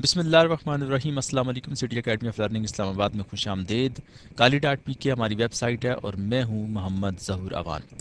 بسم اللہ الرحمن الرحیم۔ السلام علیکم۔ سٹی اکیڈمی آف لرننگ اسلام آباد میں خوش آمدید۔ کالی ڈاٹ پی کے ہماری ویب سائٹ ہے اور میں ہوں محمد ظہور اوان۔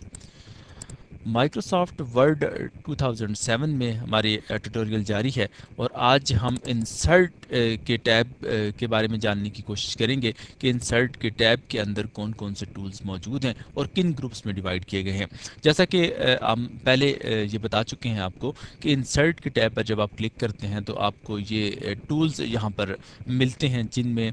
مائکروسافٹ ورڈ 2007 میں ہماری ٹیوٹوریل جاری ہے اور آج ہم انسرٹ کے ٹیب کے بارے میں جاننے کی کوشش کریں گے کہ انسرٹ کے ٹیب کے اندر کون کون سے ٹولز موجود ہیں اور کن گروپس میں ڈیوائیڈ کیے گئے ہیں۔ جیسا کہ ہم پہلے یہ بتا چکے ہیں آپ کو کہ انسرٹ کے ٹیب پر جب آپ کلک کرتے ہیں تو آپ کو یہ ٹولز یہاں پر ملتے ہیں، جن میں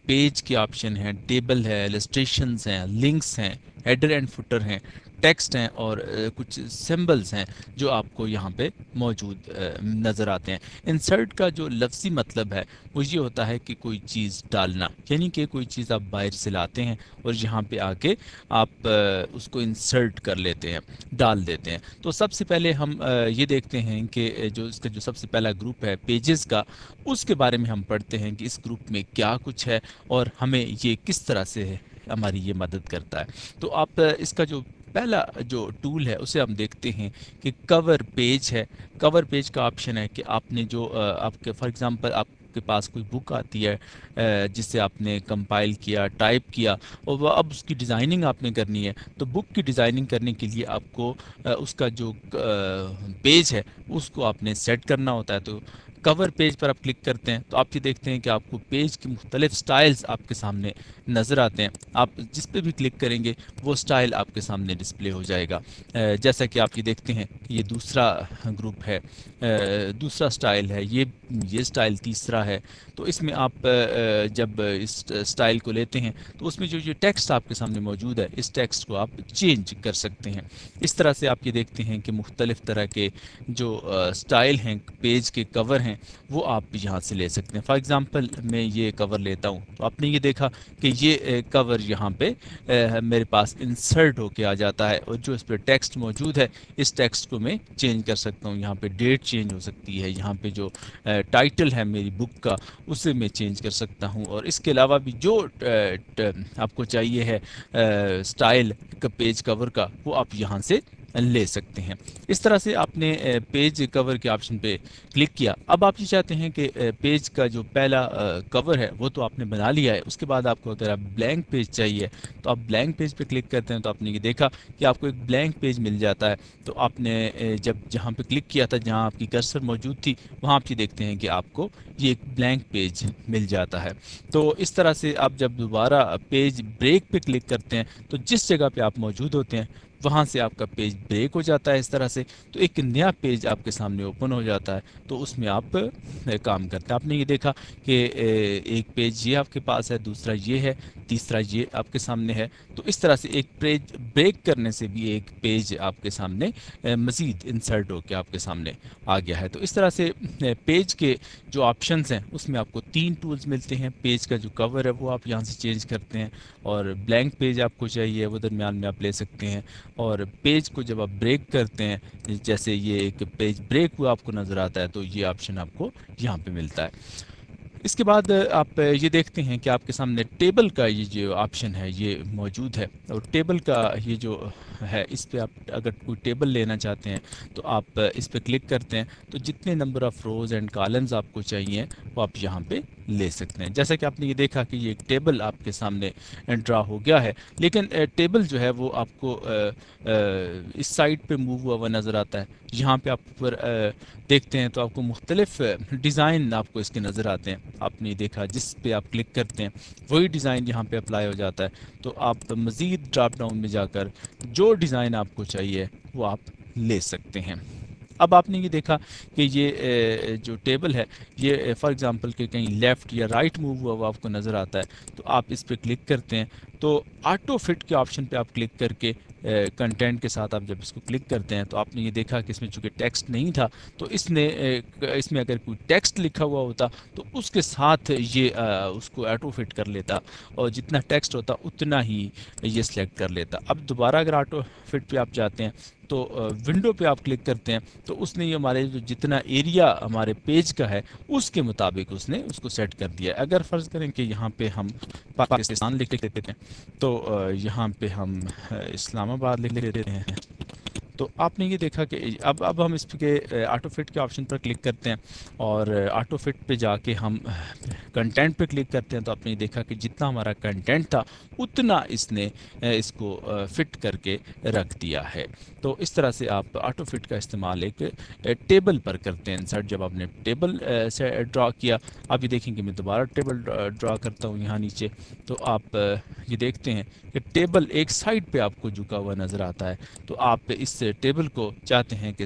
پیج کے آپشن ہیں، ٹیبل ہے، السٹریشنز ہیں، لنکس ہیں، ہیڈر اینڈ فوٹر ہیں، ٹیکسٹ ہیں اور کچھ سمبلز ہیں جو آپ کو یہاں پہ موجود نظر آتے ہیں۔ انسرٹ کا جو لفظی مطلب ہے وہ یہ ہوتا ہے کہ کوئی چیز ڈالنا، یعنی کہ کوئی چیز آپ باہر سے لاتے ہیں اور یہاں پہ آ کے آپ اس کو انسرٹ کر لیتے ہیں، ڈال دیتے ہیں۔ تو سب سے پہلے ہم یہ دیکھتے ہیں کہ جو اس کا جو سب سے پہلا گروپ ہے پیجز کا، اس کے بارے میں ہم پڑھتے ہیں کہ اس گروپ میں کیا کچھ ہے اور ہمیں یہ کس طرح سے ہماری یہ مدد کرتا ہے۔ تو آپ اس کا جو پہلا جو ٹول ہے اسے ہم دیکھتے ہیں کہ کور پیج ہے۔ کور پیج کا آپشن ہے کہ آپ نے جو آپ کے فار ایگزامپل آپ کے پاس کوئی بک آتی ہے جسے آپ نے کمپائل کیا، ٹائپ کیا اور وہ اب اس کی ڈیزائننگ آپ نے کرنی ہے، تو بک کی ڈیزائننگ کرنے کے لیے آپ کو اس کا جو پیج ہے اس کو آپ نے سیٹ کرنا ہوتا ہے۔ تو کور پیج پر آپ کلک کرتے ہیں تو آپ یہ دیکھتے ہیں کہ آپ کو پیج کے مختلف سٹائلز آپ کے سامنے نظر آتے ہیں۔ آپ جس پہ بھی کلک کریں گے وہ سٹائل آپ کے سامنے ڈسپلے ہو جائے گا۔ جیسا کہ آپ یہ دیکھتے ہیں کہ یہ دوسرا گروپ ہے، دوسرا سٹائل ہے، یہ سٹائل تیسرا ہے۔ تو اس میں آپ جب اس سٹائل کو لیتے ہیں تو اس میں جو یہ ٹیکسٹ آپ کے سامنے موجود ہے اس ٹیکسٹ کو آپ چینج کر سکتے ہیں۔ اس طرح سے آپ یہ دیکھتے ہیں کہ مختلف طرح کے جو سٹائل ہیں پیج کے کور ہیں وہ آپ یہاں سے لے سکتے ہیں۔ فار ایگزامپل میں یہ کور لیتا ہوں تو آپ نے یہ دیکھا کہ یہ کور یہاں پہ میرے پاس انسرٹ ہو کے آ جاتا ہے اور جو اس پہ ٹیکسٹ موجود ہے اس ٹیکسٹ کو میں چینج کر سکتا ہوں۔ یہاں پہ ڈیٹ چینج ہو سکتی ہے، یہاں پہ جو ٹائٹل ہے میری بک کا اسے میں چینج کر سکتا ہوں، اور اس کے علاوہ بھی جو آپ کو چاہیے ہے سٹائل پیج کور کا وہ آپ یہاں سے لے سکتے ہیں۔ اس طرح سے آپ نے پیج کور کے آپشن پہ کلک کیا۔ اب آپ یہ چاہتے ہیں کہ پیج کا جو پہلا کور ہے وہ تو آپ نے بنا لیا ہے، اس کے بعد آپ کو اگر آپ بلینک پیج چاہیے تو آپ بلینک پیج پہ کلک کرتے ہیں تو آپ نے یہ دیکھا کہ آپ کو ایک بلینک پیج مل جاتا ہے۔ تو آپ نے جب جہاں پہ کلک کیا تھا، جہاں آپ کی کرسر موجود تھی، وہاں آپ یہ دیکھتے ہیں کہ آپ کو یہ ایک بلینک پیج مل جاتا ہے۔ تو اس طرح سے آپ جب دوبارہ پیج بریک پہ کلک کرتے ہیں تو جس جگہ پہ آپ موجود ہوتے ہیں وہاں سے آپ کا پیج بریک ہو جاتا ہے اس طرح سے، تو ایک نیا پیج آپ کے سامنے اوپن ہو جاتا ہے۔ تو اس میں آپ کام کرتے ہیں۔ آپ نے یہ دیکھا کہ ایک پیج یہ آپ کے پاس ہے، دوسرا یہ ہے، تیسرا یہ آپ کے سامنے ہے۔ تو اس طرح سے ایک پیج بریک کرنے سے بھی ایک پیج آپ کے سامنے مزید انسرٹ ہو کے آپ کے سامنے آ گیا ہے۔ تو اس طرح سے پیج کے جو آپشنز ہیں اس میں آپ کو 3 ٹولز ملتے ہیں۔ پیج کا جو کور ہے وہ آپ یہاں سے چینج کرتے ہیں، اور بلینک پیج آپ کو چاہیے وہ درمیان میں آپ لے سکتے ہیں، اور پیج کو جب آپ بریک کرتے ہیں جیسے یہ ایک پیج بریک ہوا آپ کو نظر آتا ہے تو یہ آپشن آپ کو یہاں پہ ملتا ہے۔ اس کے بعد آپ یہ دیکھتے ہیں کہ آپ کے سامنے ٹیبل کا یہ جو آپشن ہے یہ موجود ہے، اور ٹیبل کا یہ جو ہے اس پہ آپ اگر کوئی ٹیبل لینا چاہتے ہیں تو آپ اس پہ کلک کرتے ہیں تو جتنے number of rows and columns آپ کو چاہیے وہ آپ یہاں پہ لے سکتے ہیں۔ جیسا کہ آپ نے یہ دیکھا کہ یہ ایک ٹیبل آپ کے سامنے ڈرا ہو گیا ہے، لیکن ٹیبل جو ہے وہ آپ کو اس سائڈ پہ موو ہوا نظر آتا ہے۔ یہاں پہ آپ پر دیکھتے ہیں تو آپ کو مختلف ڈیزائن آپ کو اس کے نظر آتے ہیں۔ آپ نے دیکھا جس پہ آپ کلک کرتے ہیں وہی ڈیزائن یہاں پہ اپلائی ہو جاتا ہے۔ تو آپ مزید ڈراپ ڈاؤن میں جا کر جو ڈیزائن آپ کو چاہیے وہ آپ لے سکتے ہیں۔ اب آپ نے یہ دیکھا کہ یہ جو ٹیبل ہے یہ فار ایگزامپل کہ کہیں لیفٹ یا رائٹ موو ہوا وہ آپ کو نظر آتا ہے، تو آپ اس پہ کلک کرتے ہیں تو آٹو فٹ کے آپشن پہ آپ کلک کر کے کنٹینٹ کے ساتھ آپ جب اس کو کلک کرتے ہیں تو آپ نے یہ دیکھا کہ اس میں چونکہ ٹیکسٹ نہیں تھا تو اس میں اگر کوئی ٹیکسٹ لکھا ہوا ہوتا تو اس کے ساتھ یہ اس کو آٹو فٹ کر لیتا، اور جتنا ٹیکسٹ ہوتا اتنا ہی یہ سلیکٹ کر لیتا۔ اب دوبارہ اگر آٹو فٹ پہ آپ جاتے ہیں تو ونڈو پہ آپ کلک کرتے ہیں تو اس نے یہ ہمارے جتنا ایریا ہمارے پیج کا ہے اس کے مطابق اس نے اس کو سیٹ کر دیا ہے۔ اگر فرض کریں کہ یہاں پہ ہم پاکستان لکھ لیتے ہیں تو یہاں پہ ہم اسلام آباد لکھ لیتے ہیں، تو آپ نے یہ دیکھا کہ اب ہم اس کے آٹو فٹ کے آپشن پر کلک کرتے ہیں اور آٹو فٹ پہ جا کے ہم کنٹینٹ پہ کلک کرتے ہیں، تو آپ نے دیکھا کہ جتنا ہمارا کنٹینٹ تھا اتنا اس نے اس کو فٹ کر کے رکھ دیا ہے۔ تو اس طرح سے آپ آٹو فٹ کا استعمال ایک ٹیبل پر کرتے ہیں انسرٹ۔ جب آپ نے ٹیبل سے ڈرا کیا، اب یہ دیکھیں کہ میں دوبارہ ٹیبل ڈرا کرتا ہوں یہاں نیچے، تو آپ یہ دیکھتے ہیں کہ ٹیبل ایک سائڈ پہ آپ کو جھکا ہوا نظر آتا ہے۔ تو آپ اس ٹیبل کو چاہتے ہیں کہ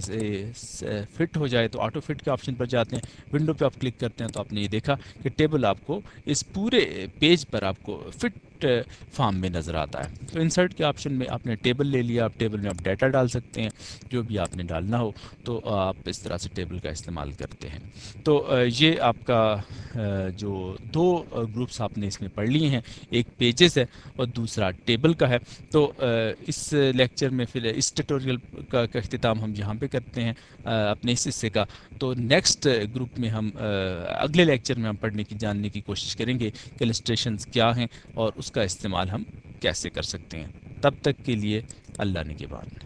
فٹ ہو جائے تو آٹو فٹ کے آپشن پر جاتے ہیں، ونڈو پہ آپ کلک کرتے ہیں تو آپ نے یہ دیکھا کہ ٹیبل آپ کو اس پورے پیج پر آپ کو فٹ فارم میں نظر آتا ہے۔ تو انسرٹ کے آپشن میں آپ نے ٹیبل لے لیا، آپ ٹیبل میں آپ ڈیٹا ڈال سکتے ہیں جو بھی آپ نے ڈالنا ہو، تو آپ اس طرح سے ٹیبل کا استعمال کرتے ہیں۔ تو یہ آپ کا جو دو گروپس آپ نے اس میں پڑھ لیے ہیں، ایک پیجز ہے اور دوسرا ٹیبل کا ہے۔ تو اس لیکچر میں پھر اس ٹیٹوریل کا اختتام ہم یہاں پہ کرتے ہیں اپنے اس حصے کا۔ تو نیکسٹ گروپ میں ہم اگلے لیکچر میں ہم پڑھنے کی جاننے کی کوشش کریں گے کہ السٹریشنز کیا ہیں اور اس کا استعمال ہم کیسے کر سکتے ہیں۔ تب تک کے لیے اللہ نگہبان۔